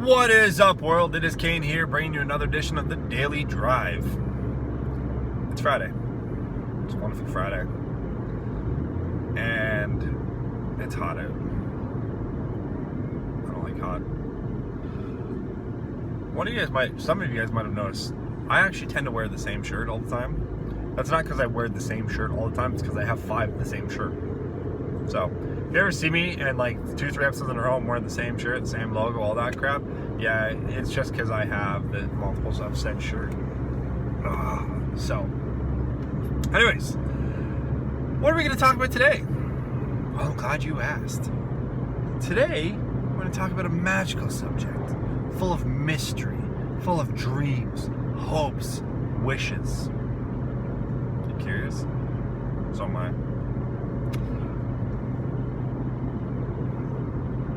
What is up, world? It is Kane here, bringing you another edition of the Daily Drive. It's Friday. It's a wonderful Friday. And it's hot out. I don't like hot. Some of you guys might have noticed, I actually tend to wear the same shirt all the time. That's not because I wear the same shirt all the time, it's because I have 5 of the same shirt. So, if you ever see me and like 2-3 episodes in a row I'm wearing the same shirt, the same logo, all that crap, yeah, it's just because I have the multiples of said shirt. So, anyways, what are we going to talk about today? Well, I'm glad you asked. Today, we're going to talk about a magical subject, full of mystery, full of dreams, hopes, wishes. You curious? So am I.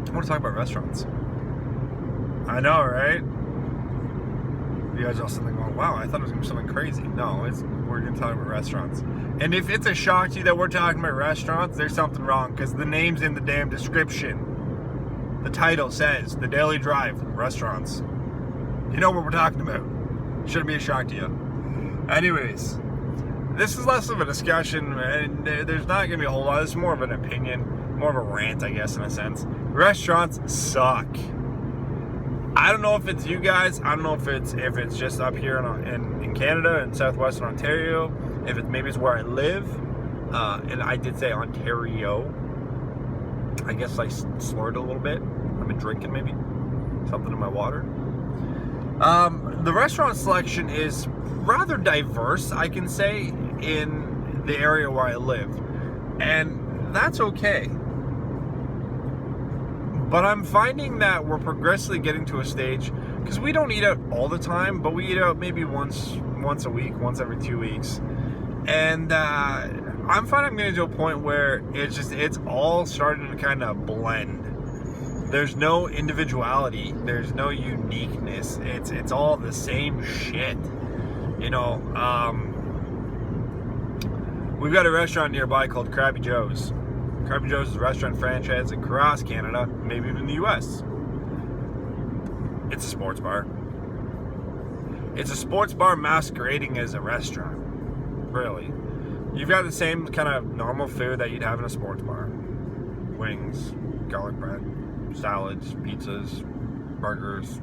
I want to talk about restaurants. I know, right? You guys are also thinking, wow, I thought it was going to be something crazy. No, we're going to talk about restaurants. And if it's a shock to you that we're talking about restaurants, there's something wrong, because the name's in the damn description. The title says, The Daily Drive, Restaurants. You know what we're talking about. Shouldn't be a shock to you. Anyways, this is less of a discussion, and there's not going to be a whole lot. It's more of an opinion, more of a rant, I guess, in a sense. Restaurants suck. I don't know if it's you guys. I don't know if it's just up here in Canada and southwestern Ontario. If maybe it's where I live. And I did say Ontario. I guess I slurred a little bit. I've been drinking maybe something in my water. The restaurant selection is rather diverse, I can say, in the area where I live. And that's okay. But I'm finding that we're progressively getting to a stage, because we don't eat out all the time, but we eat out maybe once a week, once every 2 weeks. And I'm finding I'm getting to a point where it's all starting to kind of blend. There's no individuality. There's no uniqueness. It's all the same shit. You know, we've got a restaurant nearby called Krabby Joe's. Krabby Joe's is a restaurant franchise across Canada, maybe even the US. It's a sports bar. It's a sports bar masquerading as a restaurant. Really. You've got the same kind of normal food that you'd have in a sports bar. Wings, garlic bread, salads, pizzas, burgers,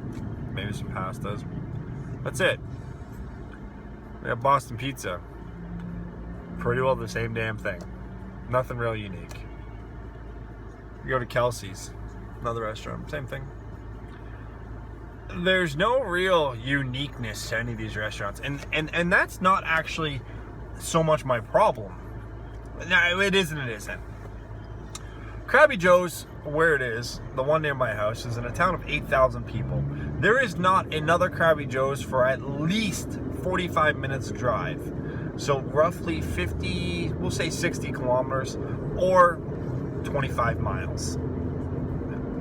maybe some pastas. That's it. We have Boston Pizza. Pretty well the same damn thing. Nothing really unique. You go to Kelsey's, another restaurant, same thing. There's no real uniqueness to any of these restaurants, and that's not actually so much my problem. No, it is and it isn't. Krabby Joe's, where it is, the one near my house, is in a town of 8,000 people. There is not another Krabby Joe's for at least 45 minutes drive. So roughly 50, we'll say 60 kilometers, or 25 miles.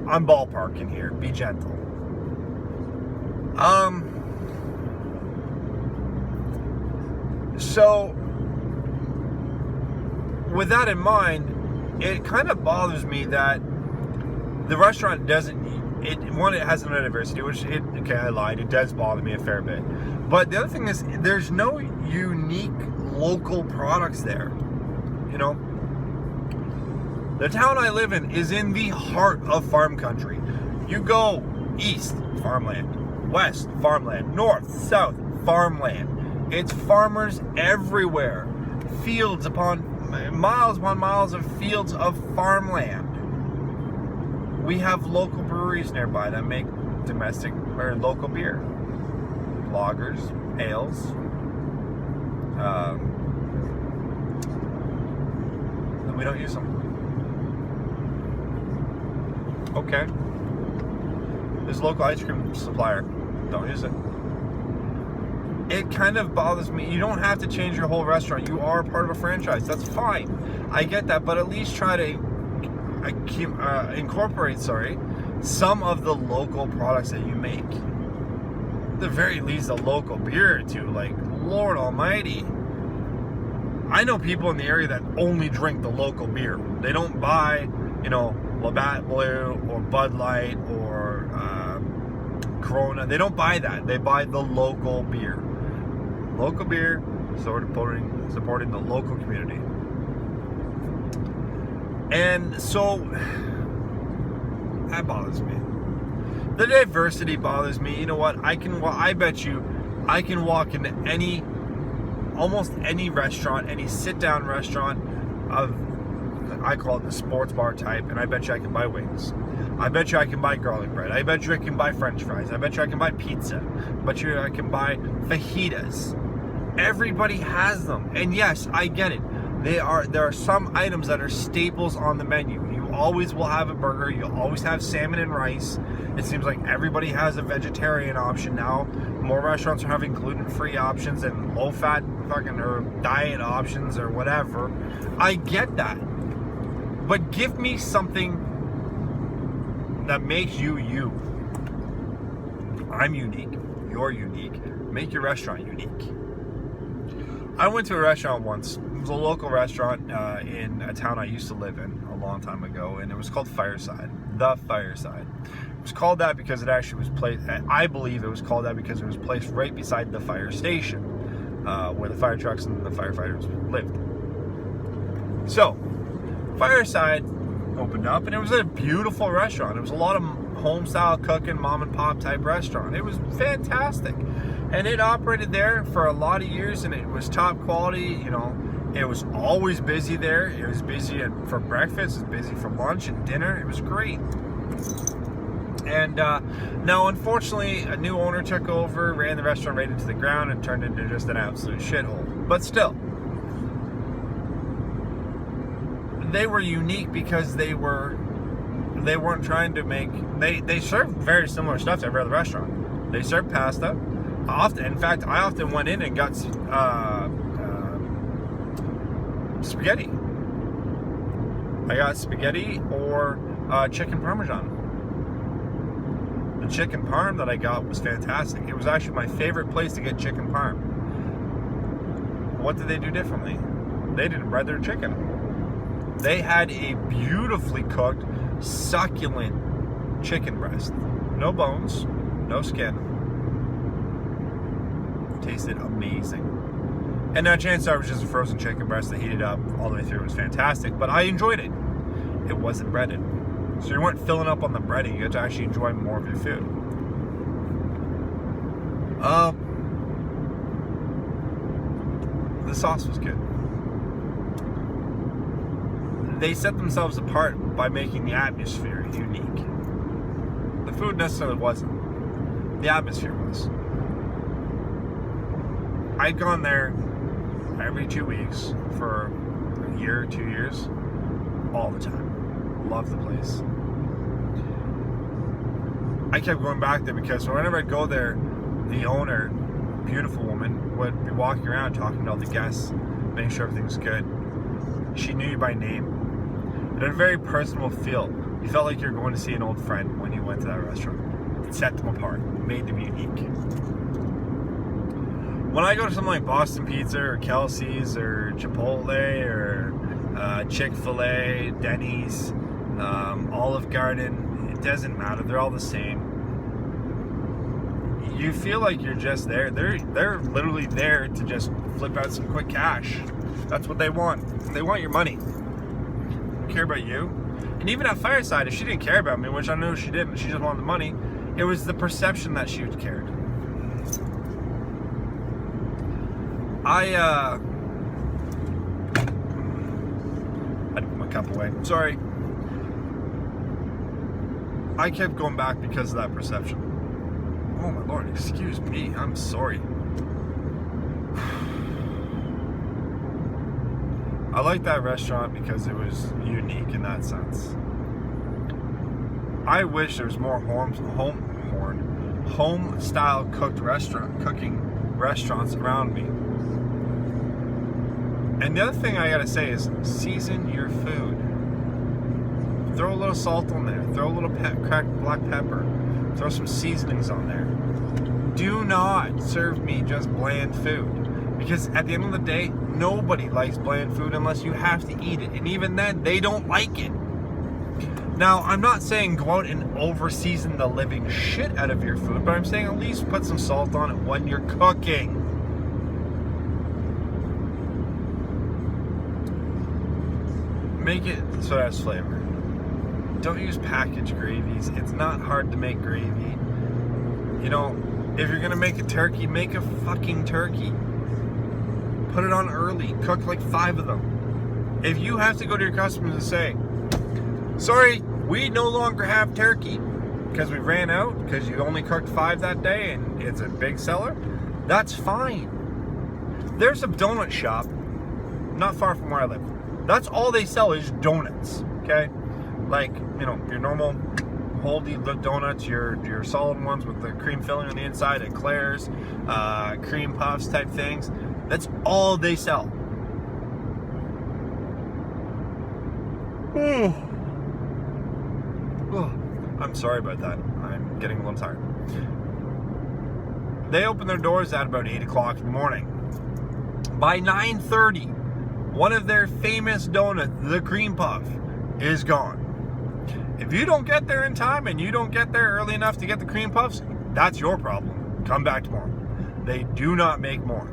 I'm ballparking here, be gentle. So, with that in mind, it kind of bothers me that the restaurant doesn't, it has an anniversary, I lied, it does bother me a fair bit. But the other thing is, there's no unique local products there. You know, the town I live in is in the heart of farm country. You go east, farmland, west, farmland, north, south, farmland. It's farmers everywhere. Fields upon miles of fields of farmland. We have local breweries nearby that make domestic or local beer. Lagers, ales. And we don't use them. Okay. There's a local ice cream supplier. Don't use it. It kind of bothers me. You don't have to change your whole restaurant. You are part of a franchise. That's fine. I get that, but at least try to incorporate, some of the local products that you make. At the very least, a local beer or two. Like, Lord Almighty. I know people in the area that only drink the local beer. They don't buy, Labatt Blue or Bud Light or Corona. They don't buy that. They buy the local beer. Local beer, supporting the local community. And so that bothers me. The diversity bothers me. You know what? I bet you I can walk into almost any restaurant, any sit-down restaurant I call it the sports bar type, and I bet you I can buy wings. I bet you I can buy garlic bread. I bet you I can buy French fries. I bet you I can buy pizza. I bet you I can buy fajitas. Everybody has them. And yes, I get it. There are some items that are staples on the menu. You always will have a burger. You'll always have salmon and rice. It seems like everybody has a vegetarian option now. More restaurants are having gluten-free options and low-fat or diet options or whatever. I get that. But give me something that makes you you. I'm unique. You're unique. Make your restaurant unique. I went to a restaurant once. It was a local restaurant in a town I used to live in a long time ago, and it was called Fireside. The Fireside. It was called that because it actually was placed, I believe it was called that because it was placed right beside the fire station, where the fire trucks and the firefighters lived. So, Fireside opened up, and it was a beautiful restaurant. It was a lot of home-style cooking, mom-and-pop type restaurant. It was fantastic. And it operated there for a lot of years, and it was top quality. You know, it was always busy there. It was busy for breakfast, it was busy for lunch and dinner. It was great. And now, unfortunately, a new owner took over, ran the restaurant right into the ground, and turned into just an absolute shithole. But still, they were unique because they weren't trying to make. They served very similar stuff to every other restaurant. They served pasta. In fact, I often went in and got spaghetti. I got spaghetti or chicken parmesan. The chicken parm that I got was fantastic. It was actually my favorite place to get chicken parm. What did they do differently? They didn't bread their chicken. They had a beautifully cooked, succulent chicken breast. No bones, no skin. Tasted amazing. And now chances are it was just a frozen chicken breast that heated up all the way through. It was fantastic, but I enjoyed it. It wasn't breaded. So you weren't filling up on the breading. You got to actually enjoy more of your food. The sauce was good. They set themselves apart by making the atmosphere unique. The food necessarily wasn't. The atmosphere was. I'd gone there every 2 weeks for a year, 2 years, all the time. Loved the place. I kept going back there because whenever I'd go there, the owner, beautiful woman, would be walking around talking to all the guests, making sure everything's good. She knew you by name. It had a very personal feel. You felt like you were going to see an old friend when you went to that restaurant. It set them apart, made them unique. When I go to something like Boston Pizza or Kelsey's or Chipotle or Chick-fil-A, Denny's, Olive Garden, it doesn't matter. They're all the same. You feel like you're just there. They're literally there to just flip out some quick cash. That's what they want. They want your money. They don't care about you. And even at Fireside, if she didn't care about me, which I know she didn't, she just wanted the money, it was the perception that she cared. I put my cup away. Sorry. I kept going back because of that perception. Oh my Lord, excuse me. I'm sorry. I liked that restaurant because it was unique in that sense. I wish there was more home-style cooking restaurants around me. And the other thing I gotta say is season your food. Throw a little salt on there. Throw a little cracked black pepper. Throw some seasonings on there. Do not serve me just bland food. Because at the end of the day, nobody likes bland food unless you have to eat it. And even then, they don't like it. Now, I'm not saying go out and over-season the living shit out of your food, but I'm saying at least put some salt on it when you're cooking. Make it so it has flavor. Don't use packaged gravies. It's not hard to make gravy. You know, if you're gonna make a turkey, make a fucking turkey. Put it on early. Cook like 5 of them. If you have to go to your customers and say, sorry, we no longer have turkey because we ran out because you only cooked 5 that day and it's a big seller, that's fine. There's a donut shop not far from where I live. That's all they sell is donuts, okay? Like, you know, your normal whole donuts, your solid ones with the cream filling on the inside, eclairs, cream puffs type things. That's all they sell. I'm sorry about that. I'm getting a little tired. They open their doors at about 8 o'clock in the morning. By 9:30, one of their famous donuts, the cream puff, is gone. If you don't get there in time and you don't get there early enough to get the cream puffs, that's your problem. Come back tomorrow. They do not make more.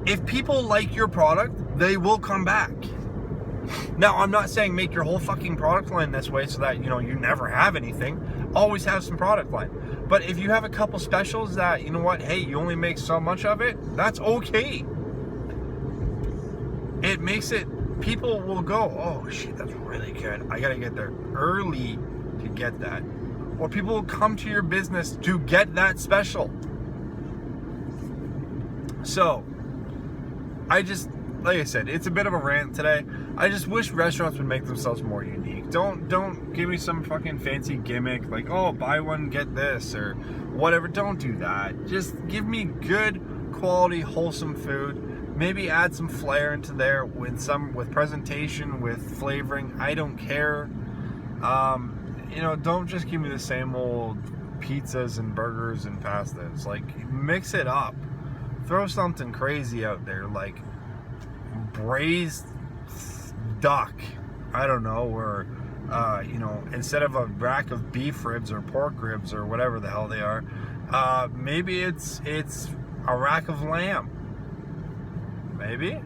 If people like your product, they will come back. Now, I'm not saying make your whole fucking product line this way so that, you know, you never have anything. Always have some product line. But if you have a couple specials that, you know what, hey, you only make so much of it, that's okay. It makes it, people will go, oh shit, that's really good. I gotta get there early to get that. Or people will come to your business to get that special. So, like I said, it's a bit of a rant today. I just wish restaurants would make themselves more unique. Don't give me some fucking fancy gimmick like, oh, buy one, get this, or whatever. Don't do that. Just give me good quality, wholesome food. Maybe add some flair into there with presentation, with flavoring. I don't care. You know, don't just give me the same old pizzas and burgers and pastas. Like, mix it up. Throw something crazy out there, like braised duck, I don't know, or you know, instead of a rack of beef ribs or pork ribs or whatever the hell they are, maybe it's a rack of lamb. Maybe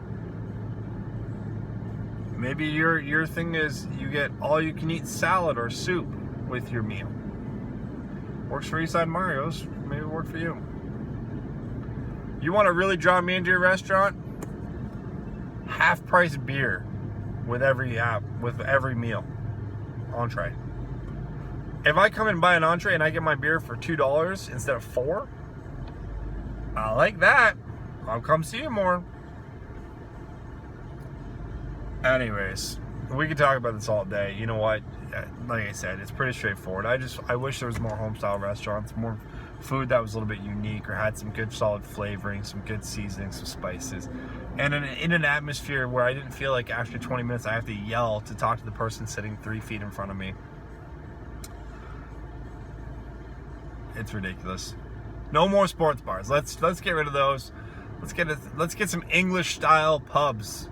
your thing is you get all you can eat salad or soup with your meal. Works for Eastside Mario's, maybe it'll work for you. You want to really draw me into your restaurant? Half price beer with every meal. Entree. If I come and buy an entree and I get my beer for $2 instead of $4, I like that. I'll come see you more. Anyways, we could talk about this all day. You know what? Like I said, it's pretty straightforward. I wish there was more home style restaurants, more food that was a little bit unique or had some good solid flavoring, some good seasoning, some spices, and in an atmosphere where I didn't feel like after 20 minutes I have to yell to talk to the person sitting 3 feet in front of me. It's ridiculous. No more sports bars. Let's get rid of those. Let's get some English style pubs.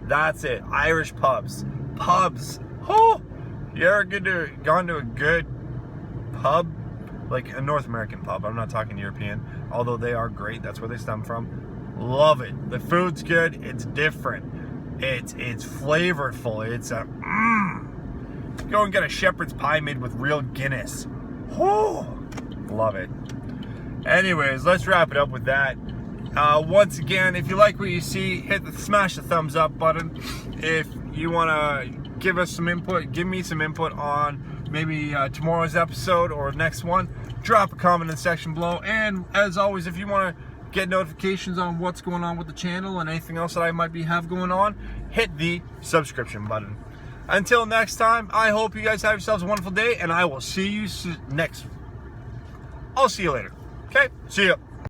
That's it. Irish pubs. Oh, you ever gone to a good pub? Like a North American pub. I'm not talking European. Although they are great. That's where they stem from. Love it. The food's good. It's different. It's flavorful. It's a Go and get a shepherd's pie made with real Guinness. Oh, love it. Anyways, let's wrap it up with that. Once again, if you like what you see, smash the thumbs up button. If you want to give us some input, give me some input on maybe tomorrow's episode or next one, drop a comment in the section below. And as always, if you want to get notifications on what's going on with the channel and anything else that I might have going on, hit the subscription button. Until next time, I hope you guys have yourselves a wonderful day, and I will see you I'll see you later. Okay? See ya.